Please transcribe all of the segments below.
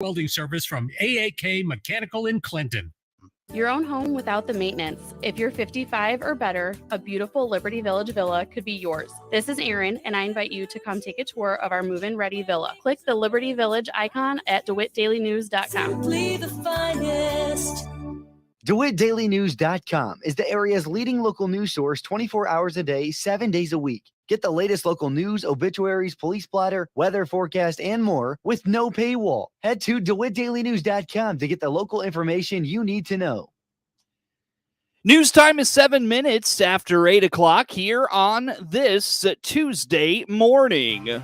welding service from AAK Mechanical in Clinton. Your own home without the maintenance. If you're 55 or better, a beautiful Liberty Village villa could be yours. This is Erin, and I invite you to come take a tour of our move-in ready villa. Click the Liberty Village icon at DeWittDailyNews.com. Simply the finest. DeWittDailyNews.com is the area's leading local news source 24 hours a day, 7 days a week. Get the latest local news, obituaries, police blotter, weather forecast, and more with no paywall. Head to DeWittDailyNews.com to get the local information you need to know. News time is 7 minutes after 8 o'clock here on this Tuesday morning.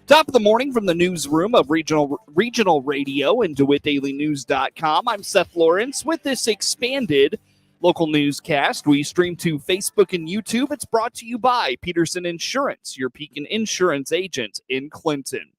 Top of the morning from the newsroom of Regional Radio and DeWittDailyNews.com. I'm Seth Lawrence with this expanded local newscast. We stream to Facebook and YouTube. It's brought to you by Peterson Insurance, your Pekin Insurance agent in Clinton.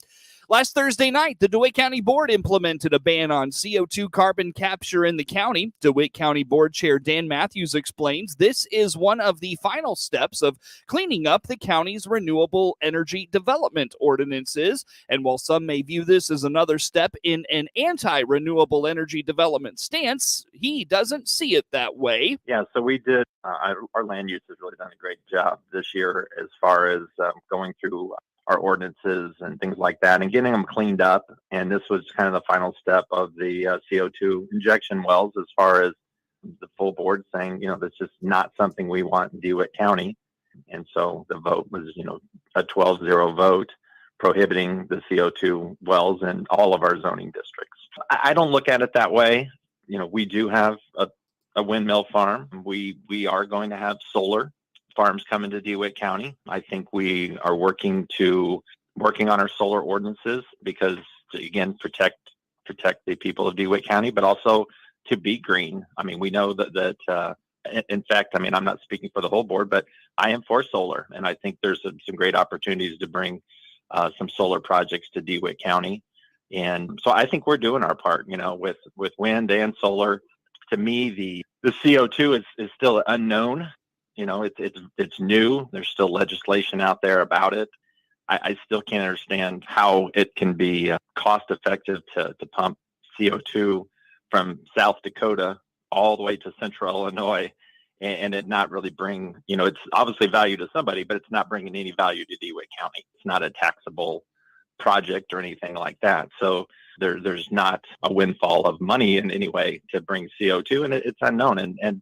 Last Thursday night, the DeWitt County Board implemented a ban on CO2 carbon capture in the county. DeWitt County Board Chair Dan Matthews explains this is one of the final steps of cleaning up the county's renewable energy development ordinances. And while some may view this as another step in an anti-renewable energy development stance, he doesn't see it that way. Yeah, so we did. Our land use has really done a great job this year as far as going through our ordinances and things like that and getting them cleaned up. And this was kind of the final step of the CO2 injection wells as far as the full board saying, that's just not something we want in DeWitt County. And so the vote was, a 12-0 vote prohibiting the CO2 wells in all of our zoning districts. I don't look at it that way. We do have a windmill farm. We are going to have solar farms coming to DeWitt County. I think we are working on our solar ordinances because to, again, protect the people of DeWitt County, but also to be green. I mean, we know that in fact, I mean, I'm not speaking for the whole board, but I am for solar. And I think there's some great opportunities to bring some solar projects to DeWitt County. And so I think we're doing our part, with wind and solar. To me, the CO2 is still unknown. It's new. There's still legislation out there about it. I still can't understand how it can be cost effective to pump CO2 from South Dakota all the way to central Illinois and it not really bring, it's obviously value to somebody, but it's not bringing any value to DeWitt County. It's not a taxable project or anything like that. So there's not a windfall of money in any way to bring CO2 and it's unknown. And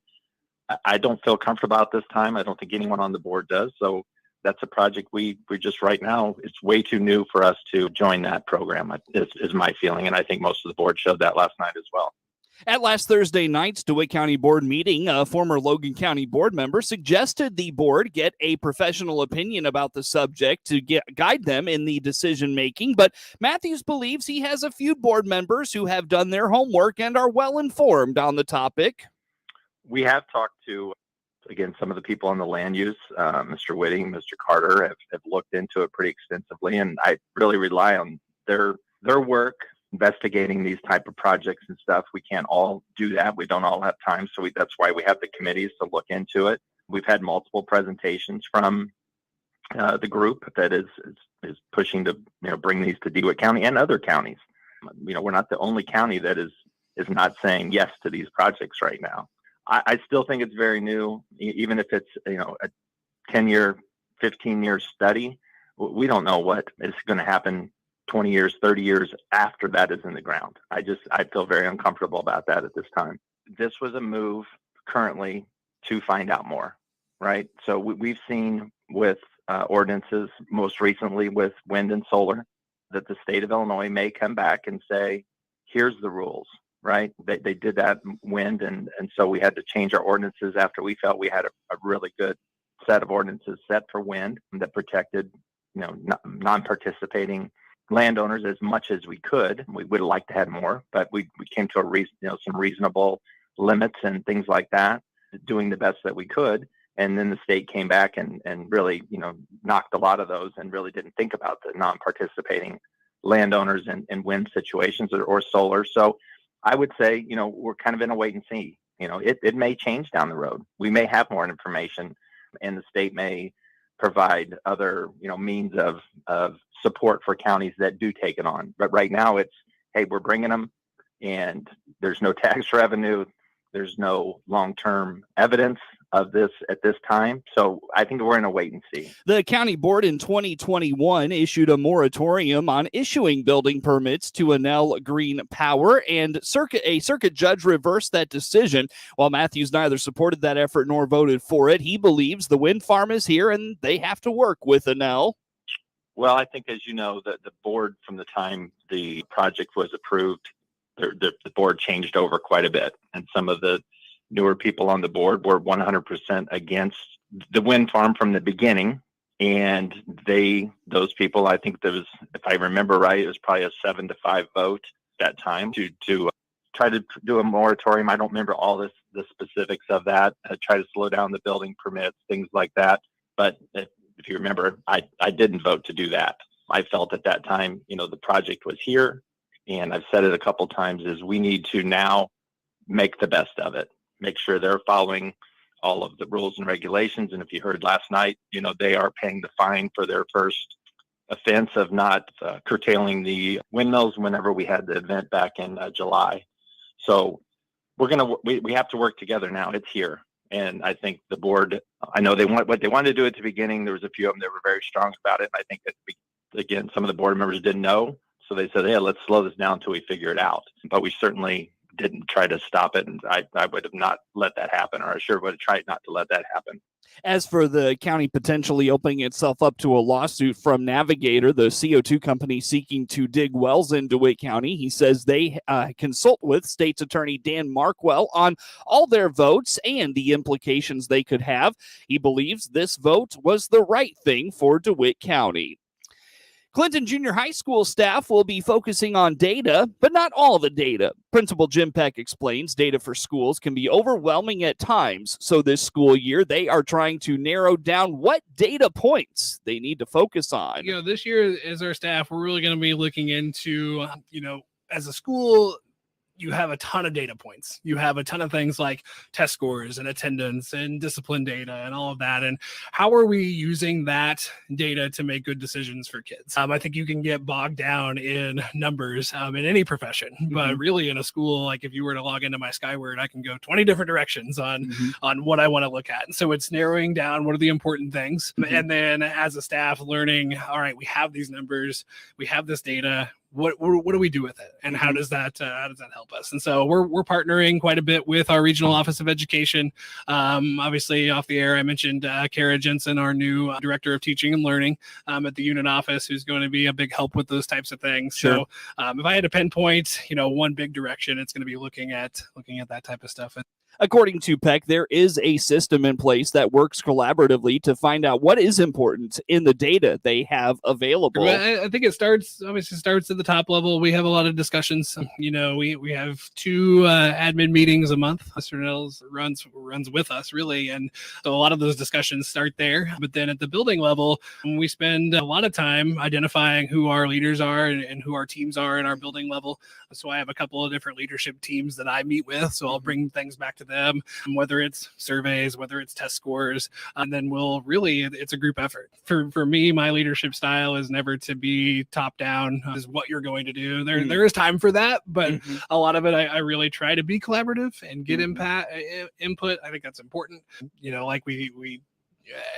I don't feel comfortable about this time. I don't think anyone on the board does. So that's a project we just right now, it's way too new for us to join that program, is my feeling. And I think most of the board showed that last night as well. At last Thursday night's DeWitt County Board meeting, a former Logan County board member suggested the board get a professional opinion about the subject to guide them in the decision-making. But Matthews believes he has a few board members who have done their homework and are well-informed on the topic. We have talked to, again, some of the people on the land use, Mr. Whitting, Mr. Carter have looked into it pretty extensively, and I really rely on their work investigating these type of projects and stuff. We can't all do that. We don't all have time, so that's why we have the committees to look into it. We've had multiple presentations from the group that is pushing to bring these to DeWitt County and other counties. We're not the only county that is not saying yes to these projects right now. I still think it's very new, even if it's, a 10-year, 15-year study. We don't know what is going to happen 20 years, 30 years after that is in the ground. I feel very uncomfortable about that at this time. This was a move currently to find out more, right? So we've seen with ordinances, most recently with wind and solar, that the state of Illinois may come back and say, here's the rules. Right? They did that wind, and so we had to change our ordinances after we felt we had a really good set of ordinances set for wind that protected, non-participating landowners as much as we could. We would have liked to have more, but we came to some reasonable limits and things like that, doing the best that we could. And then the state came back and really, knocked a lot of those and really didn't think about the non-participating landowners in wind situations or solar. So I would say, we're kind of in a wait and see. It may change down the road. We may have more information and the state may provide other, means of support for counties that do take it on. But right now it's, hey, we're bringing them and there's no tax revenue. There's no long-term evidence of this at this time. So I think we're in a wait and see. The county board in 2021 issued a moratorium on issuing building permits to Enel Green Power, and a circuit judge reversed that decision. While Matthews neither supported that effort nor voted for it, he believes the wind farm is here and they have to work with Enel. Well, I think, as you know, the board, from the time the project was approved, the board changed over quite a bit. And some of the newer people on the board were 100% against the wind farm from the beginning. And those people, I think there was, if I remember right, it was probably a 7-5 vote that time to try to do a moratorium. I don't remember all the specifics of that. Try to slow down the building permits, things like that. But if you remember, I didn't vote to do that. I felt at that time, the project was here. And I've said it a couple times, is we need to now make the best of it. Make sure they're following all of the rules and regulations. And if you heard last night, they are paying the fine for their first offense of not curtailing the windmills whenever we had the event back in July. So we have to work together now. It's here. And I think the board, I know what they wanted to do at the beginning. There was a few of them that were very strong about it. I think that, again, some of the board members didn't know. So they said, hey, let's slow this down until we figure it out. But we certainly didn't try to stop it. And I would have not let that happen, or I sure would have tried not to let that happen. As for the county potentially opening itself up to a lawsuit from Navigator, the CO2 company seeking to dig wells in DeWitt County, he says they consult with State's Attorney Dan Markwell on all their votes and the implications they could have. He believes this vote was the right thing for DeWitt County. Clinton Junior High School staff will be focusing on data, but not all the data. Principal Jim Peck explains data for schools can be overwhelming at times. So this school year, they are trying to narrow down what data points they need to focus on. This year as our staff, we're really going to be looking into, as a school, you have a ton of data points. You have a ton of things like test scores and attendance and discipline data and all of that. And how are we using that data to make good decisions for kids? I think you can get bogged down in numbers in any profession, but really in a school, like if you were to log into my Skyward, I can go 20 different directions on what I want to look at. And so it's narrowing down what are the important things. And then as a staff learning, all right, we have these numbers, we have this data. What do we do with it, and how does that help us? And so we're partnering quite a bit with our regional office of education. Obviously, off the air, I mentioned Kara Jensen, our new director of teaching and learning at the unit office, who's going to be a big help with those types of things. Sure. So if I had to pinpoint, one big direction, it's going to be looking at that type of stuff. According to Peck, there is a system in place that works collaboratively to find out what is important in the data they have available. I think it starts at the top level. We have a lot of discussions. We have 2 admin meetings a month. Mr. Nels runs with us, really. And so a lot of those discussions start there. But then at the building level, we spend a lot of time identifying who our leaders are and who our teams are in our building level. So I have a couple of different leadership teams that I meet with. So I'll bring things back to them, whether it's surveys, whether it's test scores, and then it's a group effort. For me, my leadership style is never to be top down, is what you're going to do. There is time for that, but a lot of it, I really try to be collaborative and get input. I think that's important. Like we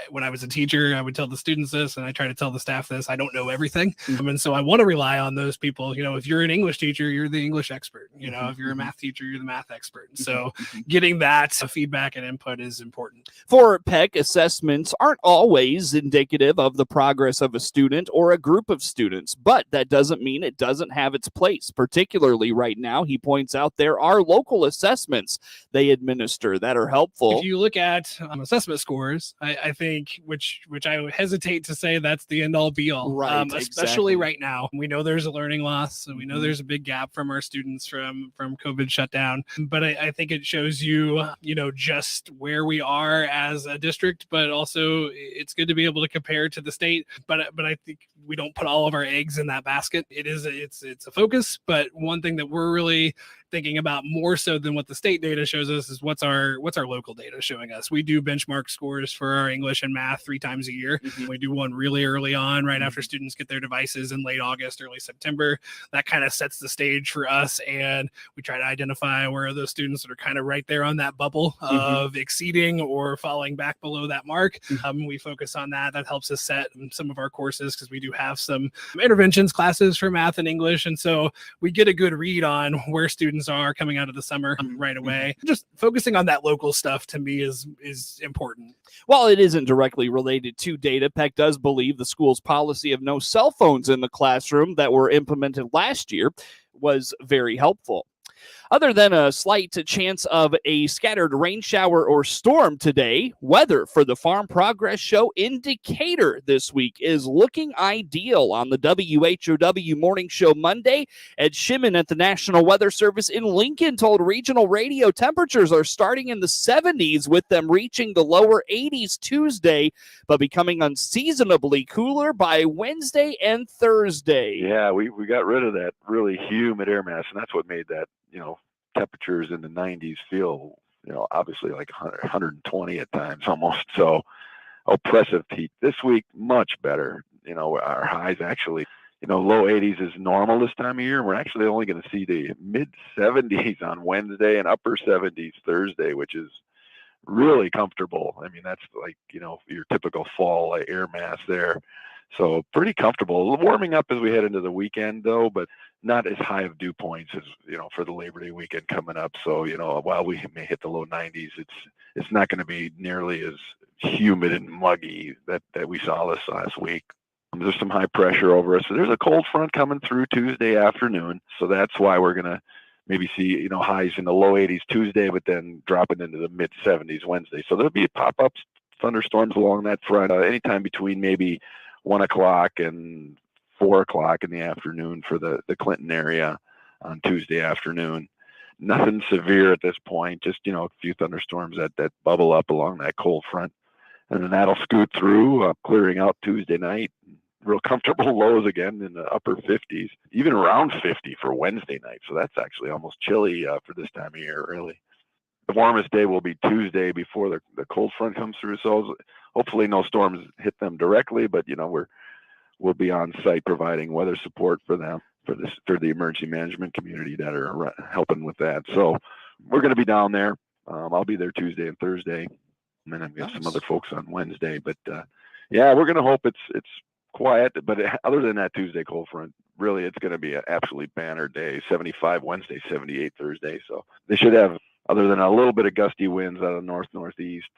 when I was a teacher, I would tell the students this, and I try to tell the staff this. I don't know everything. And so I want to rely on those people. If you're an English teacher, you're the English expert. If you're a math teacher, you're the math expert. And so getting that feedback and input is important. For Peck, assessments aren't always indicative of the progress of a student or a group of students, but that doesn't mean it doesn't have its place. Particularly right now, he points out there are local assessments they administer that are helpful. If you look at assessment scores, I think, which I hesitate to say that's the end all be all, right? Especially right now. We know there's a learning loss, and we know there's a big gap from our students from COVID shutdown. But I think it shows you, just where we are as a district, but also it's good to be able to compare to the state. But I think we don't put all of our eggs in that basket. It's a focus, but one thing that we're really thinking about more so than what the state data shows us is what's our local data showing us. We do benchmark scores for our English and math 3 times a year. We do one really early on, right after students get their devices in late August, early September. That kind of sets the stage for us, and we try to identify where are those students that are kind of right there on that bubble of exceeding or falling back below that mark. We focus on that. That helps us set some of our courses because we do have some interventions classes for math and English, and so we get a good read on where students are coming out of the summer right away. Just focusing on that local stuff to me is important. While it isn't directly related to data, Peck does believe the school's policy of no cell phones in the classroom that were implemented last year was very helpful. Other than a slight chance of a scattered rain shower or storm today, weather for the Farm Progress Show in Decatur this week is looking ideal on the WHOW Morning Show Monday. Ed Shimon at the National Weather Service in Lincoln told Regional Radio temperatures are starting in the 70s, with them reaching the lower 80s Tuesday, but becoming unseasonably cooler by Wednesday and Thursday. Yeah, we got rid of that really humid air mass, and that's what made that, temperatures in the 90s feel, obviously like 120 at times almost. So oppressive heat. This week, much better. Our highs actually, low 80s is normal this time of year. We're actually only going to see the mid 70s on Wednesday and upper 70s Thursday, which is really comfortable. I mean, that's like, your typical fall air mass there. So pretty comfortable. Warming up as we head into the weekend, though, but not as high of dew points as, for the Labor Day weekend coming up. So, while we may hit the low 90s, it's not going to be nearly as humid and muggy that we saw this last week. There's some high pressure over us. So there's a cold front coming through Tuesday afternoon. So that's why we're going to maybe see, highs in the low 80s Tuesday, but then dropping into the mid 70s Wednesday. So there'll be pop-ups, thunderstorms along that front, anytime between maybe 1 o'clock and 4 o'clock in the afternoon for the Clinton area on Tuesday afternoon. Nothing severe at this point, just, a few thunderstorms that bubble up along that cold front. And then that'll scoot through, clearing out Tuesday night. Real comfortable lows again in the upper 50s, even around 50 for Wednesday night. So that's actually almost chilly for this time of year, really. The warmest day will be Tuesday before the cold front comes through. So hopefully no storms hit them directly, but we'll be on site providing weather support for them, for the emergency management community that are helping with that. So we're going to be down there. I'll be there Tuesday and Thursday, and then I've got some other folks on Wednesday. But yeah, we're going to hope it's quiet. But other than that Tuesday cold front, really it's going to be an absolutely banner day. 75 Wednesday, 78 Thursday. So they should have, other than a little bit of gusty winds out of northeast,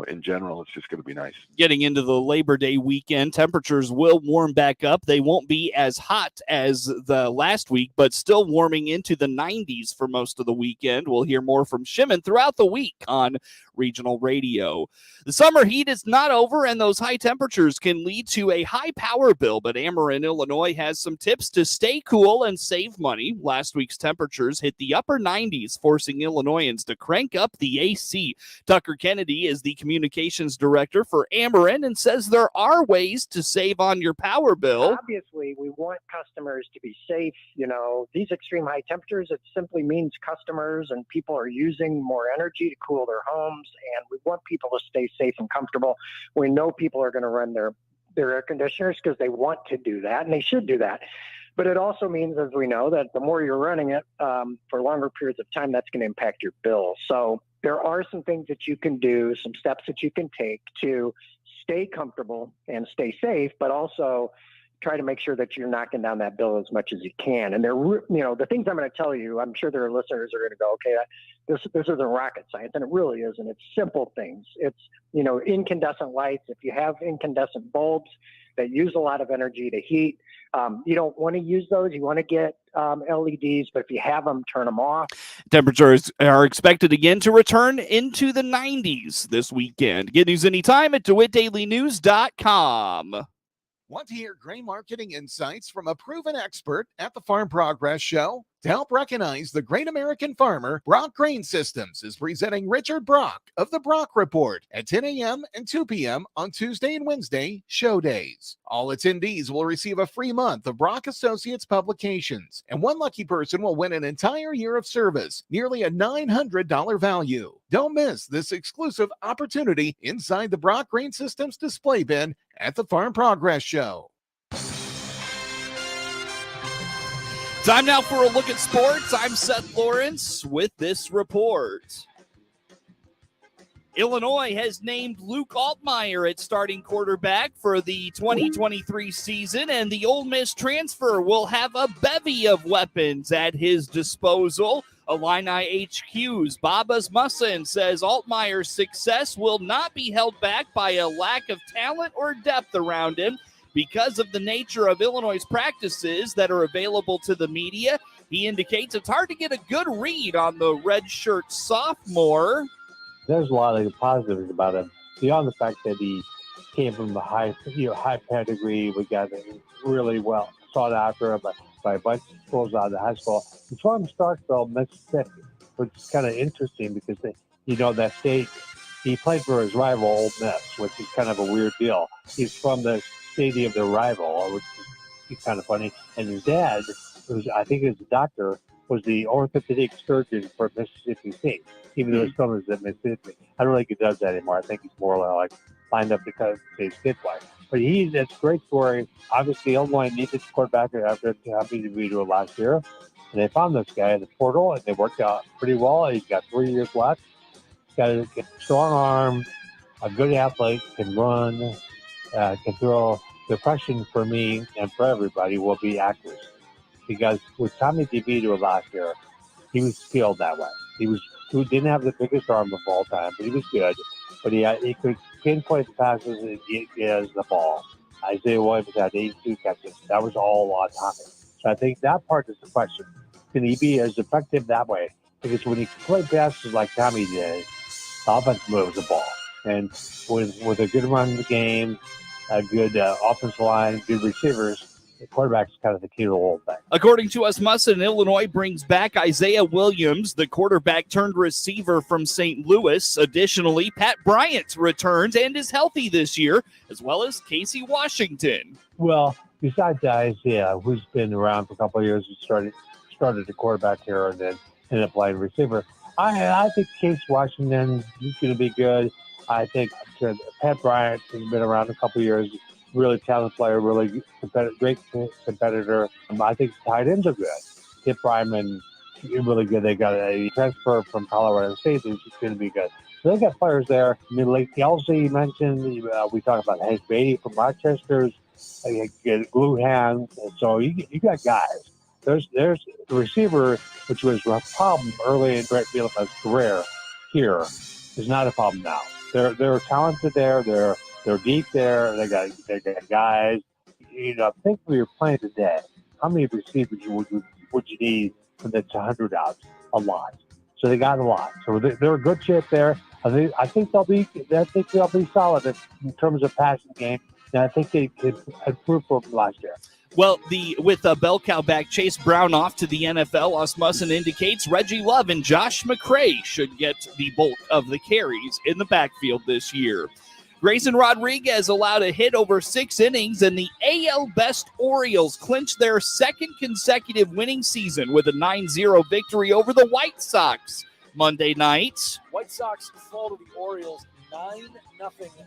in general, it's just going to be nice. Getting into the Labor Day weekend, temperatures will warm back up. They won't be as hot as the last week, but still warming into the 90s for most of the weekend. We'll hear more from Shimon throughout the week on Regional Radio. The summer heat is not over, and those high temperatures can lead to a high power bill, but Ameren, Illinois has some tips to stay cool and save money. Last week's temperatures hit the upper 90s, forcing Illinoisans to crank up the AC. Tucker Kennedy is the communications director for Ameren and says there are ways to save on your power bill. Obviously, we want customers to be safe. These extreme high temperatures, it simply means customers and people are using more energy to cool their homes, and we want people to stay safe and comfortable. We know people are going to run their air conditioners because they want to do that, and they should do that. But it also means, as we know, that the more you're running it for longer periods of time, that's going to impact your bill. So there are some things that you can do, some steps that you can take to stay comfortable and stay safe, but also try to make sure that you're knocking down that bill as much as you can. And the things I'm going to tell you, I'm sure there are listeners who are going to go, okay, this isn't rocket science, and it really isn't. It's simple things. It's, incandescent lights. If you have incandescent bulbs that use a lot of energy to heat, you don't want to use those. You want to get LEDs, but if you have them, turn them off. Temperatures are expected again to return into the 90s this weekend. Get news anytime at DeWittDailyNews.com. Want to hear grain marketing insights from a proven expert at the Farm Progress Show? To help recognize the great American farmer, Brock Grain Systems is presenting Richard Brock of the Brock Report at 10 a.m. and 2 p.m. on Tuesday and Wednesday, show days. All attendees will receive a free month of Brock Associates publications, and one lucky person will win an entire year of service, nearly a $900 value. Don't miss this exclusive opportunity inside the Brock Grain Systems display bin at the Farm Progress Show. Time now for a look at sports. I'm Seth Lawrence with this report. Illinois has named Luke Altmaier at starting quarterback for the 2023 season, and the Ole Miss transfer will have a bevy of weapons at his disposal. Illini HQ's Bob Asmussen says Altmaier's success will not be held back by a lack of talent or depth around him. Because of the nature of Illinois' practices that are available to the media, he indicates it's hard to get a good read on the redshirt sophomore. There's a lot of positives about him, beyond the fact that he came from the high pedigree. We got really well sought after by a bunch of schools out of high school. He's from Starkville, Mississippi, which is kind of interesting because that state. He played for his rival, Ole Miss, which is kind of a weird deal. He's from the city of their rival, which is kind of funny. And his dad, I think his doctor, was the orthopedic surgeon for Mississippi State, even though his son was at Mississippi. I don't think he does that anymore. I think he's more like lined up to his kid play. But it's a great story. Obviously, Illinois needed a quarterback after having to do it last year. And they found this guy in the portal, and they worked out pretty well. He's got 3 years left. He's got a strong arm, a good athlete, can run, can throw. The question for me and for everybody will be accuracy. Because with Tommy DeVito last year, he was skilled that way. He didn't have the biggest arm of all time, but he was good. But he could pinpoint the passes and he has the ball. Isaiah Williams had 82 catches. That was all on Tommy. So I think that part is the question. Can he be as effective that way? Because when he played passes like Tommy did, the offense moves the ball. And with a good run in the game, a good offensive line, good receivers, the quarterback's kind of the key to the whole thing. According to Asmussen, Illinois brings back Isaiah Williams, the quarterback turned receiver from St. Louis. Additionally, Pat Bryant returns and is healthy this year, as well as Casey Washington. Well, besides Isaiah, who's been around for a couple of years, he started the quarterback here and then ended up playing receiver. I think Casey Washington is going to be good. I think Pat Bryant has been around a couple of years. Really talented player, really great competitor. I think the tight ends are good. Kip Bryman, really good. They got a transfer from Colorado State, who's going to be good. So they got players there. I mean, Lake Kelsey, you mentioned. We talked about Hank Beatty from Rochester's. Glue hands. So you got guys. There's the receiver, which was a problem early in Brett Bielema's career. Here is not a problem now. They're talented there. They're deep there. They got guys. Think of your plan today. How many receivers would you need for that's 100 outs? A lot. So they got a lot. So they're in good shape there. I think they'll be solid in terms of passing game. And I think they could improve from last year. Well, with bell cow back Chase Brown off to the NFL, Asmussen indicates Reggie Love and Josh McCray should get the bulk of the carries in the backfield this year. Grayson Rodriguez allowed a hit over 6 innings, and the AL Best Orioles clinched their second consecutive winning season with a 9-0 victory over the White Sox Monday night. White Sox fall to the Orioles 9-0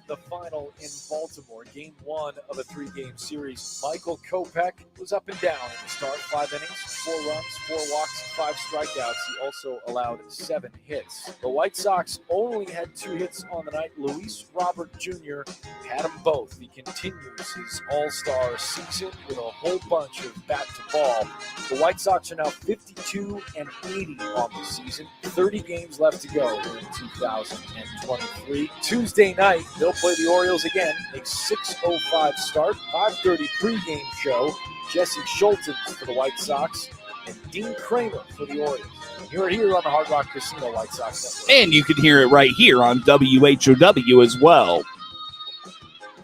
the final in Baltimore. Game 1 of a 3-game series. Michael Kopech was up and down in the start. 5 innings, 4 runs, 4 walks, 5 strikeouts. He also allowed 7 hits. The White Sox only had 2 hits on the night. Luis Robert Jr. had them both. He continues his all-star season with a whole bunch of bat-to-ball. The White Sox are now 52-80 on the season. 30 games left to go in 2023. Tuesday night, they'll play the Orioles again. A 6:05 start, 5:30 pregame show. Jesse Schultens for the White Sox and Dean Kramer for the Orioles. You're here on the Hard Rock Casino White Sox Network. And you can hear it right here on WHOW as well.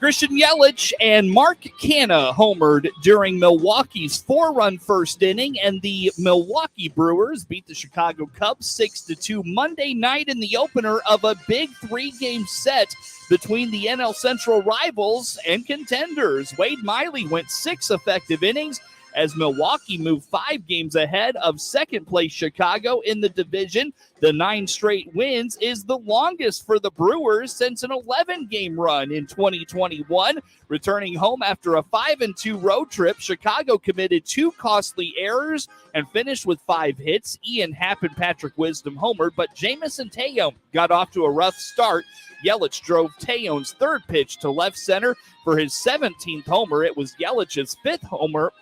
Christian Yelich and Mark Canha homered during Milwaukee's 4-run first inning, and the Milwaukee Brewers beat the Chicago Cubs 6-2 Monday night in the opener of a big 3-game set between the NL Central rivals and contenders. Wade Miley went 6 effective innings as Milwaukee moved 5 games ahead of second-place Chicago in the division. The 9 straight wins is the longest for the Brewers since an 11-game run in 2021. Returning home after a 5-2 road trip, Chicago committed 2 costly errors and finished with 5 hits. Ian Happ and Patrick Wisdom homered, but Jamison Tejon got off to a rough start. Yelich drove Tejon's 3rd pitch to left center for his 17th homer. It was Yelich's 5th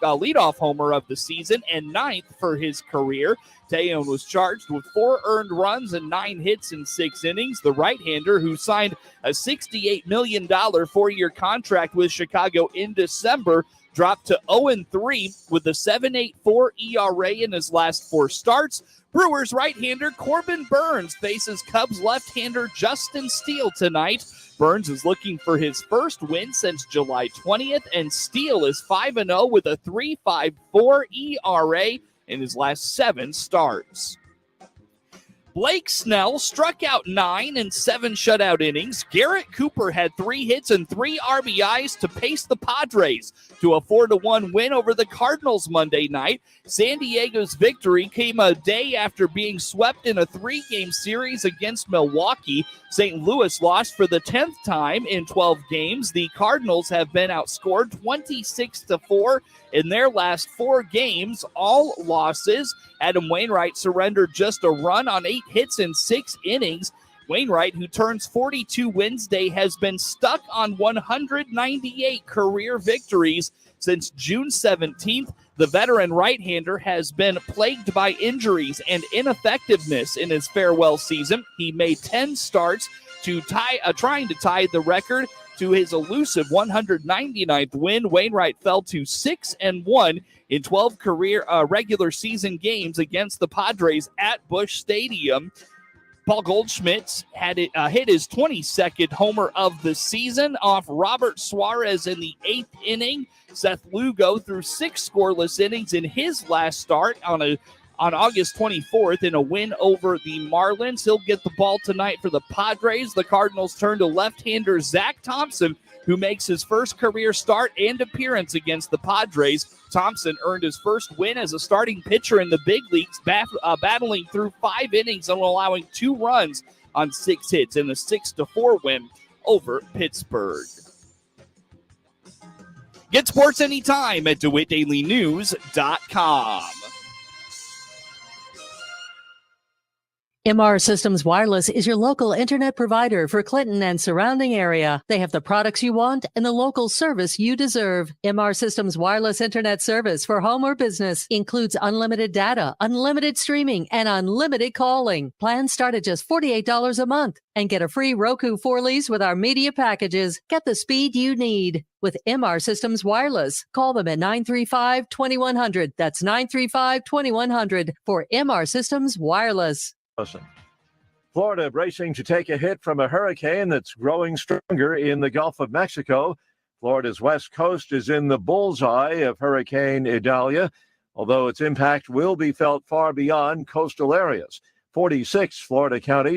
leadoff homer of the season, and 9th for his career. Tejon was charged with 4 earned runs and 9 hits in 6 innings. The right-hander, who signed a $68 million 4-year contract with Chicago in December, dropped to 0-3 with a 7.84 ERA in his last 4 starts. Brewers right-hander Corbin Burnes faces Cubs left-hander Justin Steele tonight. Burnes is looking for his first win since July 20th, and Steele is 5-0 with a 3.54 ERA in his last 7 starts. Blake Snell struck out 9 in 7 shutout innings. Garrett Cooper had 3 hits and 3 RBIs to pace the Padres to a 4-1 win over the Cardinals Monday night. San Diego's victory came a day after being swept in a 3-game series against Milwaukee. St. Louis lost for the 10th time in 12 games. The Cardinals have been outscored 26-4 in their last 4 games, all losses. Adam Wainwright surrendered just a run on 8 hits in 6 innings. Wainwright, who turns 42 Wednesday, has been stuck on 198 career victories since June 17th. The veteran right-hander has been plagued by injuries and ineffectiveness in his farewell season. He made 10 starts to trying to tie the record to his elusive 199th win. Wainwright fell to 6-1 in 12 career regular season games against the Padres at Busch Stadium. Paul Goldschmidt had hit his 22nd homer of the season off Robert Suarez in the 8th inning. Seth Lugo threw 6 scoreless innings in his last start on August 24th in a win over the Marlins. He'll get the ball tonight for the Padres. The Cardinals turn to left-hander Zach Thompson, who makes his first career start and appearance against the Padres. Thompson earned his first win as a starting pitcher in the big leagues, battling through 5 innings and allowing 2 runs on 6 hits in a 6-4 win over Pittsburgh. Get sports anytime at DeWittDailyNews.com. MR Systems Wireless is your local internet provider for Clinton and surrounding area. They have the products you want and the local service you deserve. MR Systems Wireless Internet service for home or business includes unlimited data, unlimited streaming, and unlimited calling. Plans start at just $48 a month and get a free Roku 4 lease with our media packages. Get the speed you need with MR Systems Wireless. Call them at 935-2100. That's 935-2100 for MR Systems Wireless. Florida bracing to take a hit from a hurricane that's growing stronger in the Gulf of Mexico. Florida's west coast is in the bullseye of Hurricane Idalia, although its impact will be felt far beyond coastal areas. 46 Florida counties